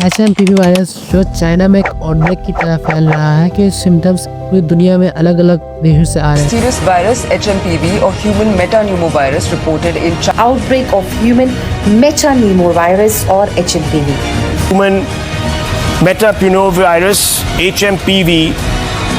HMPV virus जो China में एक आउटब्रेक की तरह फैल रहा है कि सिम्टम्स पूरी दुनिया में अलग अलग देशों से आ रहे हैं। Serious virus HMPV or human metapneumovirus reported in China. Outbreak of human metapneumovirus or HMPV. Human metapneumovirus (HMPV).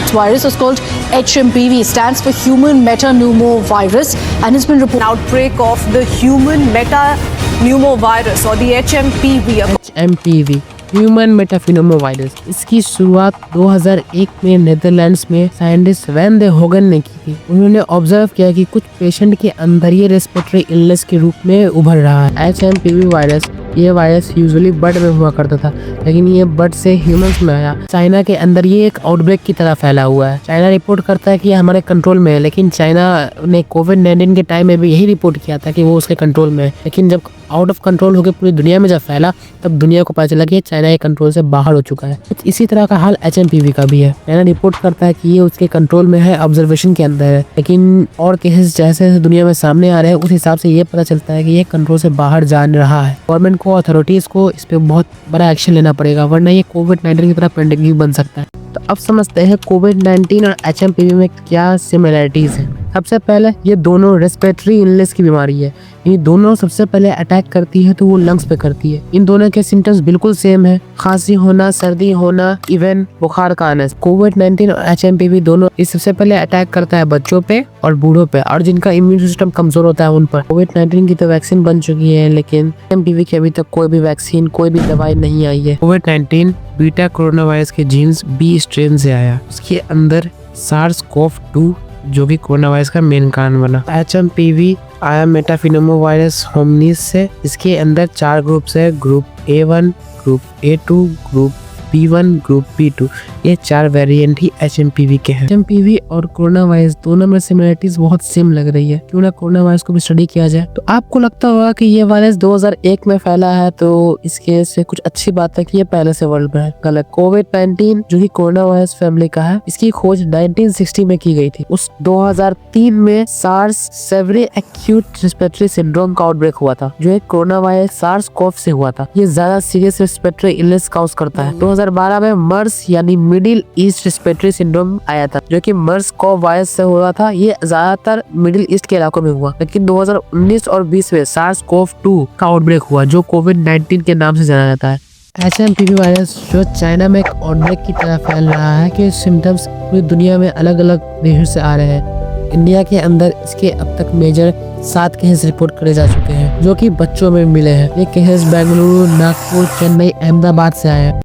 This virus is called HMPV, stands for human metapneumovirus, and it's been reported outbreak of the human metapneumovirus or the HMPV. HMPV human metapneumovirus. इसकी शुरुआत 2001 में Netherlands में scientist when they Hogan ने की थी। उन्होंने observe किया कि कुछ पेशेंट के अंदर ये रेस्पिरेटरी इलनेस के रूप में उभर रहा है। HMPV वायरस, ये वायरस यूजुअली बर्ड में हुआ करता था, लेकिन ये बर्ड से ह्यूमंस में आया। चाइना के अंदर ये एक आउटब्रेक की तरह फैला हुआ है। चाइना रिपोर्ट करता है कि ये हमारे कंट्रोल में है, लेकिन चाइना ने कोविड-19 के टाइम में भी यही रिपोर्ट किया था कि वो उसके कंट्रोल में है। लेकिन जब आउट ऑफ कंट्रोल होकर पूरी दुनिया में जब फैला, तब दुनिया को पता चला कि चाइना के कंट्रोल से बाहर हो चुका है। इसी तरह का हाल HMPV का भी है। चाइना रिपोर्ट करता है कि ये उसके कंट्रोल में है, ऑब्जर्वेशन के अंदर है, लेकिन और केसेस जैसे दुनिया में सामने आ रहे हैं, उस हिसाब से ये पता चलता है कि ये कंट्रोल से बाहर जा रहा है। गवर्नमेंट को, अथॉरिटीज को इस पे बहुत बड़ा एक्शन लेना पड़ेगा, वरना ये कोविड-19 की तरह पेंडेमिक बन सकता है। तो अब समझते हैं कोविड-19 और HMPV में क्या सिमिलरिटीज हैं। सबसे पहले, ये दोनों रेस्पिरेटरी इलनेस की बीमारी है। ये दोनों सबसे पहले अटैक करती है तो वो लंग्स पे करती है। इन दोनों के सिम्टम्स बिल्कुल सेम है, खांसी होना, सर्दी होना, इवन बुखार का आना। कोविड-19 और HMPV दोनों ये सबसे पहले अटैक करता है बच्चों पे और बूढ़ों पे, और जिनका इम्यून सिस्टम कमजोर होता है उन पर। कोविड-19 की तो वैक्सीन बन चुकी है, लेकिन HMPV की अभी तक कोई भी वैक्सीन, कोई भी दवाई नहीं आई है। कोविड-19 बीटा कोरोना वायरस के जीन्स B स्ट्रेन से आया। उसके अंदर SARS-CoV-2 जो कि कोरोना वायरस का मेन कारण बना। HMPV आया मेटाफिनोमोवायरस होमनीस से। इसके अंदर 4 ग्रुप्स है, group A1, group A2, group B1, group B2। ये 4 वेरिएंट ही HMPV के हैं। HMPV और कोरोना वायरस दोनों में सिमिलरिटीज बहुत सेम लग रही है। क्यों ना कोरोना वायरस को भी स्टडी किया जाए। तो आपको लगता होगा कि ये वायरस 2001 में फैला है, तो इसके से कुछ अच्छी बात है कि ये पहले से वर्ल्ड में है। गलत। कोविड-19 जो कि कोरोना वायरस फैमिली का है, इसकी खोज 1960 में की गई थी। उस 2003 में SARS severe acute respiratory syndrome का आउटब्रेक हुआ था, जो एक कोरोना वायरस SARS-CoV से हुआ था। ये ज्यादा सीरियस रेस्पिरेटरी इलनेस काउज करता है। 2012 में मर्स यानी मिडिल ईस्ट रेस्पिरेटरी सिंड्रोम आया था, जो कि MERS-CoV वायरस से हुआ था। ये ज्यादातर मिडिल ईस्ट के इलाकों में हुआ, लेकिन 2019 और 20 में SARS-CoV-2 का आउटब्रेक हुआ, जो कोविड-19 के नाम से जाना जाता है। HMPV वायरस जो चाइना में एक आउटब्रेक की तरह फैल रहा है कि सिम्टम्स पूरी दुनिया में अलग अलग देशों से आ रहे हैं। इंडिया के अंदर इसके अब तक मेजर 7 केस रिपोर्ट करे जा चुके हैं, जो कि बच्चों में मिले हैं। ये केसेस बेंगलुरु, नागपुर, चेन्नई, अहमदाबाद से आए हैं।